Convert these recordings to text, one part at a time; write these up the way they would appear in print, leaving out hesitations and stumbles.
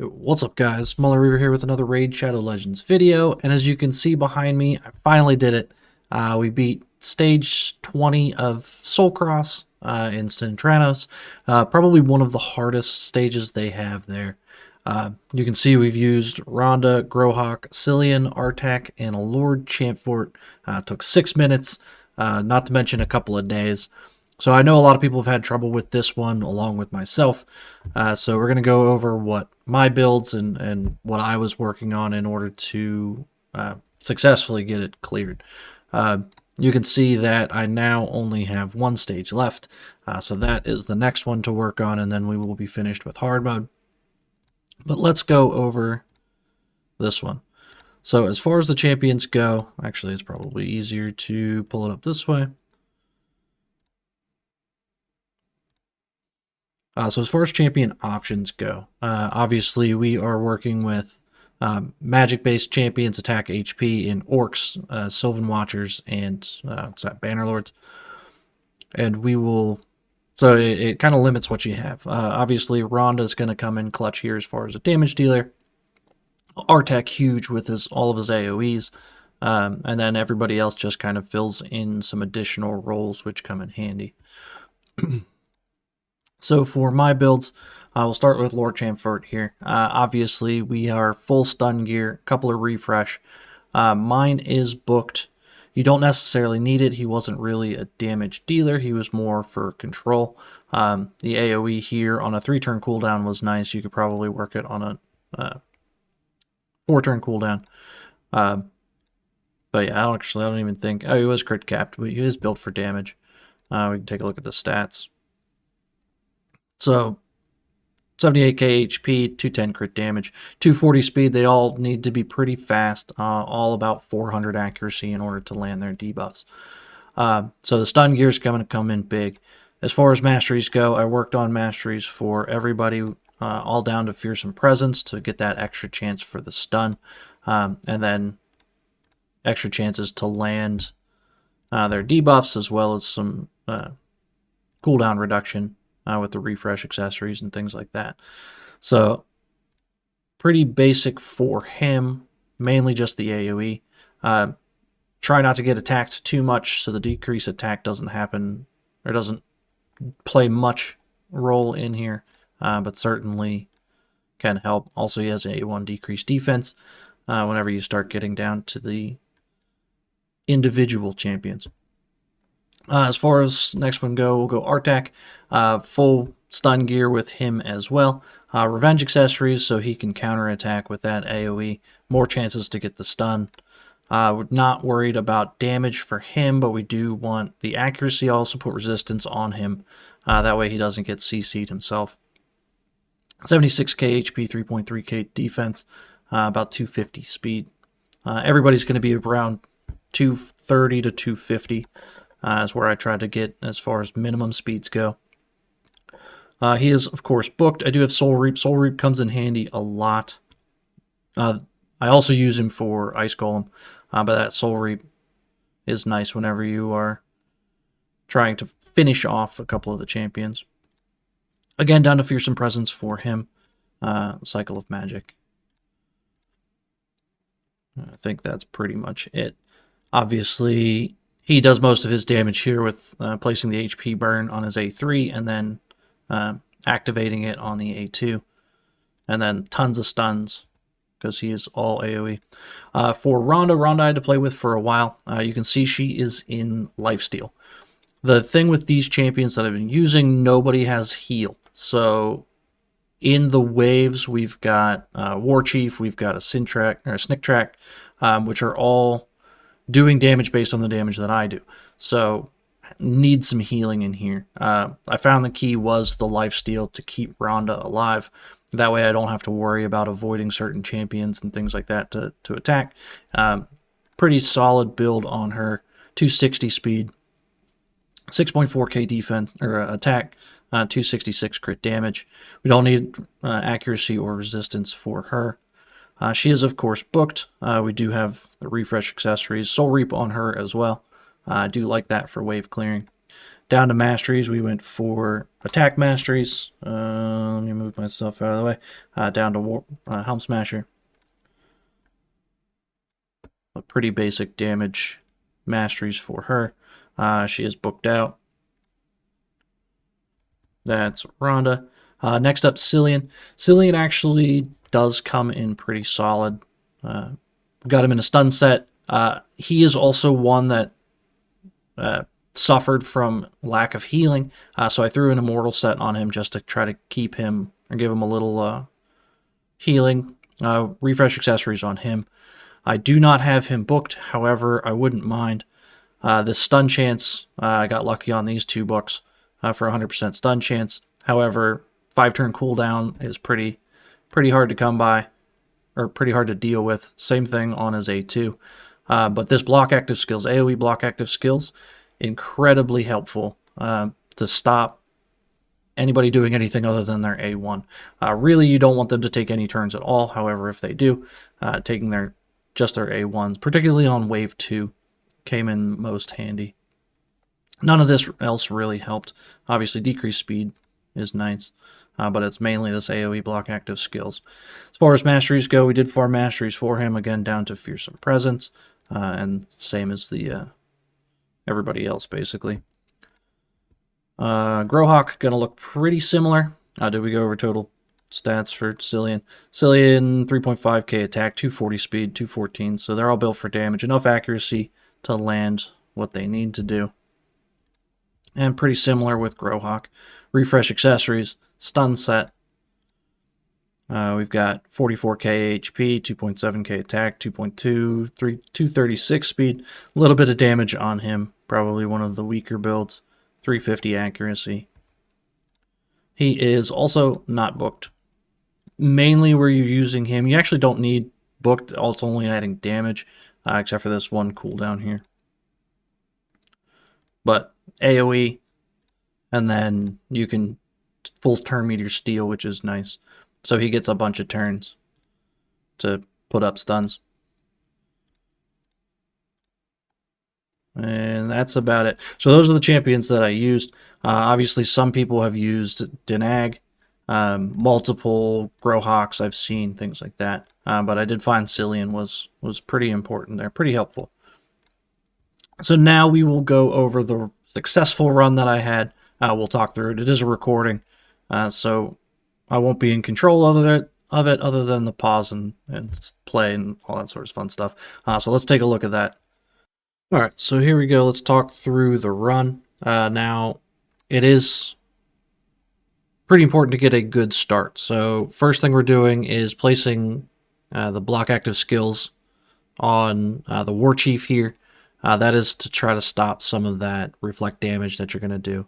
What's up, guys? Muller Reaver here with another Raid Shadow Legends video, and as you can see behind me, I finally did it. We beat stage 20 of Soulcross in Sintranos, probably one of the hardest stages they have there. You can see we've used Rhonda, Grohawk, Cillian, Artak, and a Lord Champfort. Took 6 minutes, not to mention a couple of days. So I know a lot of people have had trouble with this one, along with myself. So we're going to go over what my builds and what I was working on in order to successfully get it cleared. You can see that I now only have one stage left. So that is the next one to work on, and then we will be finished with hard mode. But let's go over this one. So as far as the champions go, actually it's probably easier to pull it up this way. So as far as champion options go, obviously we are working with magic-based champions, attack HP in Orcs, Sylvan Watchers, and Bannerlords. And we will... So it kind of limits what you have. Obviously, Rhonda's going to come in clutch here as far as a damage dealer. Artak huge with all of his AoEs. And then everybody else just kind of fills in some additional roles which come in handy. So for my builds, we'll start with Lord Champfort here. Obviously, we are full stun gear, couple of refresh. Mine is booked. You don't necessarily need it. He wasn't really a damage dealer. He was more for control. The AoE here on a 3-turn cooldown was nice. You could probably work it on a 4-turn cooldown. But yeah, I don't even think... Oh, he was crit capped, but he is built for damage. We can take a look at the stats. So 78k HP, 210 crit damage, 240 speed. They all need to be pretty fast, all about 400 accuracy in order to land their debuffs. So the stun gear is going to come in big. As far as masteries go, I worked on masteries for everybody, all down to Fearsome Presence to get that extra chance for the stun, and then extra chances to land their debuffs, as well as some cooldown reduction with the refresh accessories and things like that. So pretty basic for him, mainly just the AoE. Try not to get attacked too much so the decrease attack doesn't happen, or doesn't play much role in here, but certainly can help. Also, he has a 1 decreased defense whenever you start getting down to the individual champions. As far as next one go, we'll go Artak. Full stun gear with him as well. Revenge accessories, so he can counterattack with that AoE. More chances to get the stun. We're not worried about damage for him, but we do want the accuracy. Also put resistance on him. That way he doesn't get CC'd himself. 76k HP, 3.3k defense, about 250 speed. Everybody's going to be around 230 to 250. Is where I try to get as far as minimum speeds go. He is, of course, booked. I do have Soul Reap. Soul Reap comes in handy a lot. I also use him for Ice Golem, but that Soul Reap is nice whenever you are trying to finish off a couple of the champions. Again, down to Fearsome Presence for him. Cycle of Magic. I think that's pretty much it. Obviously, he does most of his damage here with placing the HP burn on his A3 and then activating it on the A2. And then tons of stuns because he is all AoE. For Rhonda I had to play with for a while. You can see she is in Lifesteal. The thing with these champions that I've been using, nobody has heal. So in the waves, we've got War Chief, we've got a Snick Track, which are all doing damage based on the damage that I do. So need some healing in here. I found the key was the lifesteal to keep Rhonda alive. That way I don't have to worry about avoiding certain champions and things like that to attack. Pretty solid build on her. 260 speed, 6.4k defense or attack, 266 crit damage. We don't need accuracy or resistance for her. She is, of course, booked. We do have the refresh accessories. Soul Reap on her as well. I do like that for wave clearing. Down to masteries, we went for attack masteries. Let me move myself out of the way. Down to Helm Smasher. A pretty basic damage masteries for her. She is booked out. That's Rhonda. Next up, Cillian. Cillian actually does come in pretty solid. Got him in a stun set. He is also one that suffered from lack of healing, so I threw an immortal set on him just to try to keep him or give him a little healing. Refresh accessories on him. I do not have him booked, however, I wouldn't mind. The stun chance, I got lucky on these 2 books for 100% stun chance. However, 5-turn cooldown is pretty hard to come by, or pretty hard to deal with. Same thing on his A2. But this block active skills, AoE block active skills, incredibly helpful to stop anybody doing anything other than their A1. Really, you don't want them to take any turns at all. However, if they do, taking just their A1s, particularly on wave 2, came in most handy. None of this else really helped. Obviously, decreased speed is nice, but it's mainly this AoE block active skills. As far as masteries go, we did 4 masteries for him, again down to Fearsome Presence, and same as the everybody else, basically. Grohawk, gonna look pretty similar. Did we go over total stats for Cillian? Cillian, 3.5k attack, 240 speed, 214, so they're all built for damage. Enough accuracy to land what they need to do. And pretty similar with Grohawk. Refresh accessories, stun set. We've got 44k HP, 2.7k attack, 236 speed. A little bit of damage on him, probably one of the weaker builds. 350 accuracy. He is also not booked. Mainly where you're using him, you actually don't need booked, it's only adding damage, except for this one cooldown here. But AoE, and then you can full turn meter steal, which is nice. So he gets a bunch of turns to put up stuns. And that's about it. So those are the champions that I used. Obviously, some people have used Denag, multiple Grohawks I've seen, things like that. But I did find Cillian was pretty important there, pretty helpful. So now we will go over the successful run that I had. We'll talk through it. It is a recording, so I won't be in control of it other than the pause and play and all that sort of fun stuff. So let's take a look at that. All right, so here we go. Let's talk through the run. Now, it is pretty important to get a good start. So first thing we're doing is placing the block active skills on the War Chief here. That is to try to stop some of that reflect damage that you're going to do.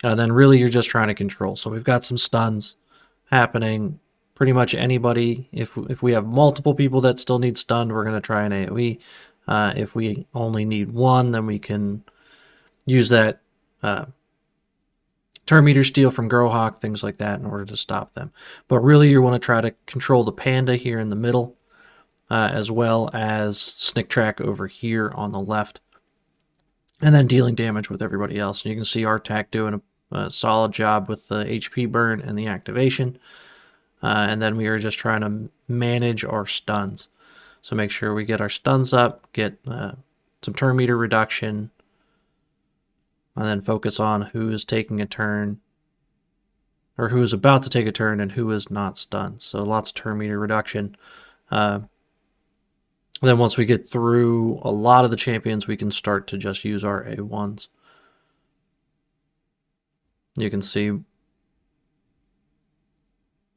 Then really you're just trying to control. So we've got some stuns happening. Pretty much anybody, if we have multiple people that still need stunned, we're going to try an AoE. If we only need one, then we can use that turn meter steal from Grohawk, things like that, in order to stop them. But really you want to try to control the Panda here in the middle, as well as Snick Track over here on the left, and then dealing damage with everybody else. And you can see Artak doing a solid job with the HP burn and the activation. And then we are just trying to manage our stuns. So make sure we get our stuns up, get some turn meter reduction, and then focus on who is taking a turn, or who is about to take a turn, and who is not stunned. So lots of turn meter reduction. Then once we get through a lot of the champions, we can start to just use our A1s. You can see,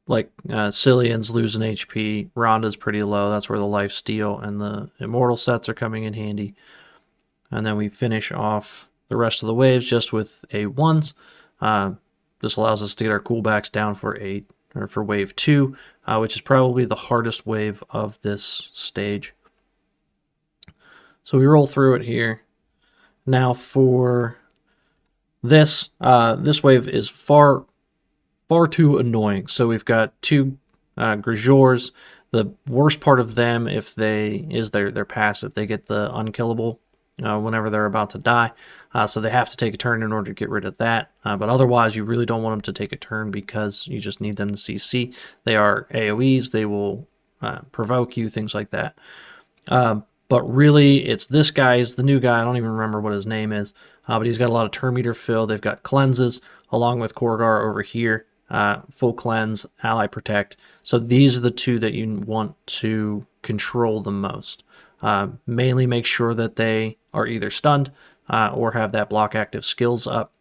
like, Cillian's losing HP, Rhonda's pretty low, that's where the life steal and the immortal sets are coming in handy. And then we finish off the rest of the waves just with A1s. This allows us to get our coolbacks down for wave 2, which is probably the hardest wave of this stage. So we roll through it here. Now for this, this wave is far too annoying. So we've got two Grijors. The worst part of them, if they is their passive, they get the unkillable whenever they're about to die. So they have to take a turn in order to get rid of that. But otherwise, you really don't want them to take a turn because you just need them to CC. They are AoEs. They will provoke you, things like that. But really, it's this guy is the new guy. I don't even remember what his name is. But he's got a lot of turn meter fill. They've got cleanses along with Korgar over here. Full cleanse, ally protect. So these are the two that you want to control the most. Mainly make sure that they are either stunned or have that block active skills up.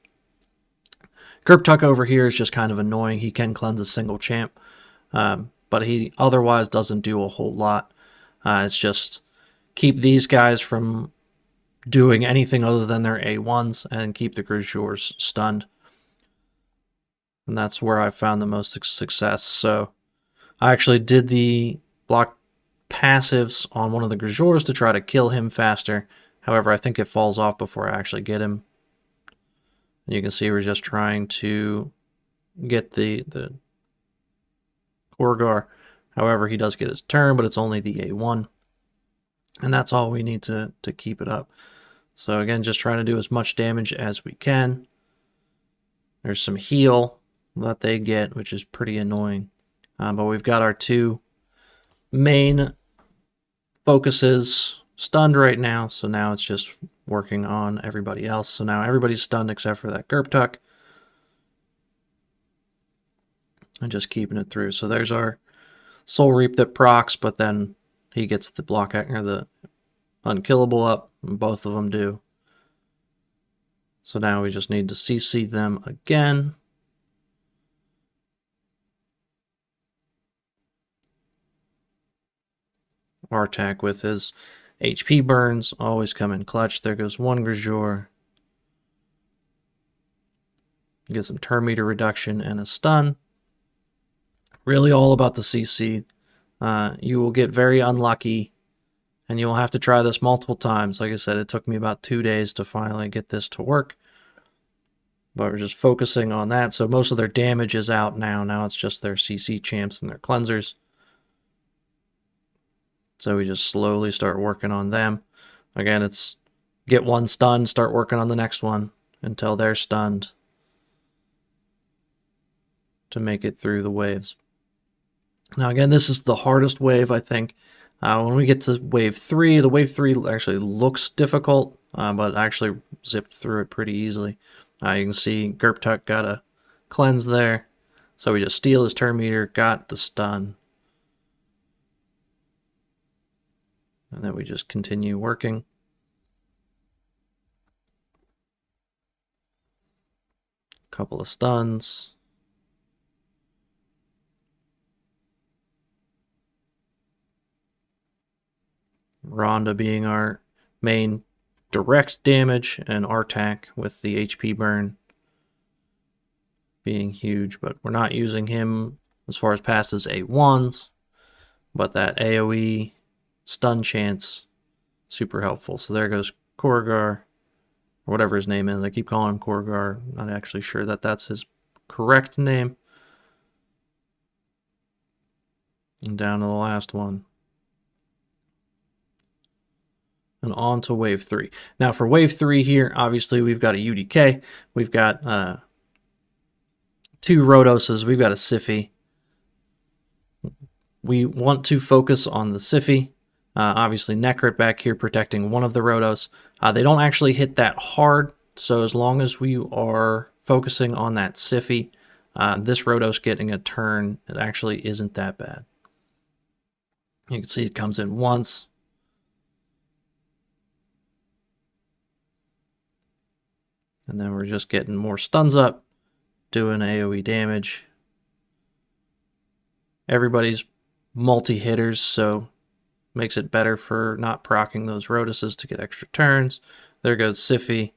Tuck over here is just kind of annoying. He can cleanse a single champ, but he otherwise doesn't do a whole lot. It's just keep these guys from doing anything other than their A1s and keep the Grisjours stunned. And that's where I found the most success. So I actually did the block passives on one of the Grisjours to try to kill him faster. However, I think it falls off before I actually get him. And you can see we're just trying to get the Korgar. However, he does get his turn, but it's only the A1. And that's all we need to keep it up. So again, just trying to do as much damage as we can. There's some heal that they get, which is pretty annoying. But we've got our two main focuses stunned right now, so now it's just working on everybody else. So now everybody's stunned except for that Tuck. And just keeping it through. So there's our Soul Reap that procs, but then he gets the block or the unkillable up, and both of them do. So now we just need to CC them again. Artak with his HP burns always come in clutch. There goes one Grisjours. Get some turn meter reduction and a stun. Really all about the CC. You will get very unlucky, and you will have to try this multiple times. Like I said, it took me about 2 days to finally get this to work. But we're just focusing on that. So most of their damage is out now. Now it's just their CC champs and their cleansers. So we just slowly start working on them. Again, it's get one stunned, start working on the next one until they're stunned to make it through the waves. Now again, this is the hardest wave, I think. When we get to wave 3, the wave 3 actually looks difficult, but I actually zipped through it pretty easily. You can see Tuck got a cleanse there. So we just steal his turn meter, got the stun. And then we just continue working. Couple of stuns. Rhonda being our main direct damage, and Artak with the HP burn being huge, but we're not using him as far as past as A1s, but that AoE stun chance, super helpful. So there goes Korgar, or whatever his name is. I keep calling him Korgar. Not actually sure that that's his correct name. And down to the last one. And on to wave 3. Now for wave 3 here, obviously we've got a UDK. We've got 2 Rhodoses. We've got a Siphi. We want to focus on the Siphi. Obviously, Necrit back here protecting one of the Rhodos. They don't actually hit that hard, so as long as we are focusing on that Siphi, this Rhodos getting a turn, it actually isn't that bad. You can see it comes in once. And then we're just getting more stuns up, doing AoE damage. Everybody's multi-hitters, so makes it better for not proccing those Rhodoses to get extra turns. There goes Siphi.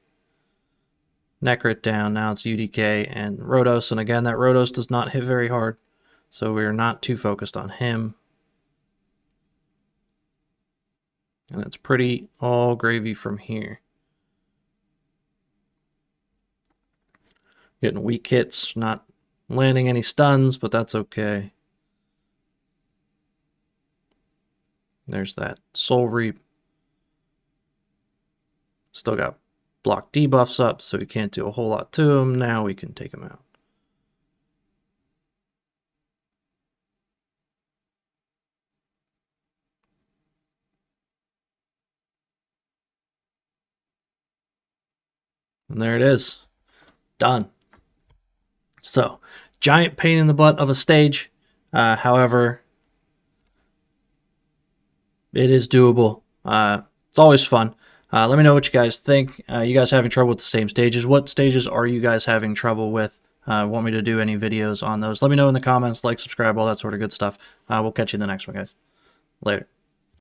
Necrit down. Now it's UDK and Rhodos. And again, that Rhodos does not hit very hard, so we're not too focused on him. And it's pretty all gravy from here. Getting weak hits, not landing any stuns, but that's okay. There's that Soul Reap. Still got block debuffs up, so we can't do a whole lot to him. Now we can take him out. And there it is. Done. So, giant pain in the butt of a stage. However, it is doable. It's always fun. Let me know what you guys think. You guys having trouble with the same stages? What stages are you guys having trouble with? Want me to do any videos on those? Let me know in the comments. Like, subscribe, all that sort of good stuff. We'll catch you in the next one, guys. Later.